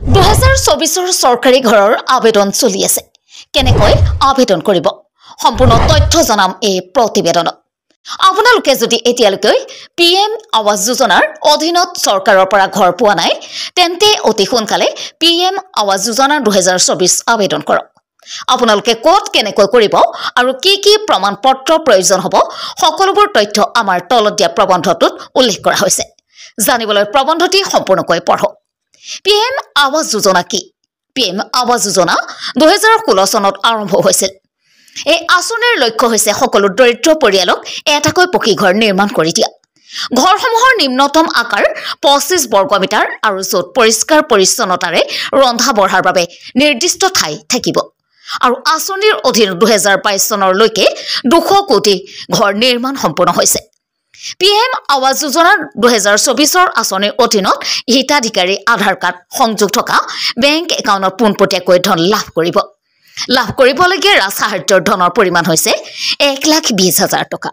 2024 চৰকাৰী ঘৰৰ আবেদন চলি আছে কেনেকৈ আবেদন কৰিব সম্পূৰ্ণ তথ্য জনাম এই প্ৰতিবেদনত আপোনালোকে যদি এতিয়ালৈকে পিএম আৱাস যোজনাৰ অধীনত চৰকাৰৰ পৰা ঘৰ পোৱা নাই তেন্তে অতি সোনকালে পিএম আৱাস যোজনা 2024 আবেদন কৰক আপোনালোকে কোট কেনেকৈ কৰিব আৰু কি কি প্ৰমাণ পত্ৰ প্ৰয়োজন হ'ব সকলোবোৰ তথ্য আমাৰ তলত দিয়া প্ৰবন্ধটোত উল্লেখ কৰা হৈছে জানিবলৈ প্ৰবন্ধটি সম্পূৰ্ণকৈ পঢ়ক পিএম আৱাস যোজনা কি পিএম আৱাস যোজনা 2016 চনত আৰম্ভ হৈছিল এই আঁচনিৰ লক্ষ্য হৈছে সকলো দৰিদ্ৰ পৰিয়ালক এটাকৈ পকী ঘৰ নিৰ্মাণ কৰি দিয়া ঘৰসমূহৰ নিম্নতম আকাৰ 25 বৰ্গ মিটাৰ আৰু য'ত পৰিষ্কাৰ পৰিচ্ছন্নতাৰে ৰন্ধা বঢ়াৰ বাবে নিৰ্দিষ্ট ঠাই থাকিব আৰু আঁচনিৰ অধীনত 2022 চনলৈকে 200 কোটি ঘৰ নিৰ্মাণ সম্পূৰ্ণ হৈছে পিএম আৱাস যোজনা 2024 আঁচনিৰ অধীনত হিতাধিকাৰী আধাৰ কাৰ্ড সংযোগ থকা বেংক একাউণ্টত পোনপটীয়াকৈ ধন লাভ কৰিবলগীয়া ৰাজসাহায্যৰ ধনৰ পৰিমাণ হৈছে 1,20,000 টকা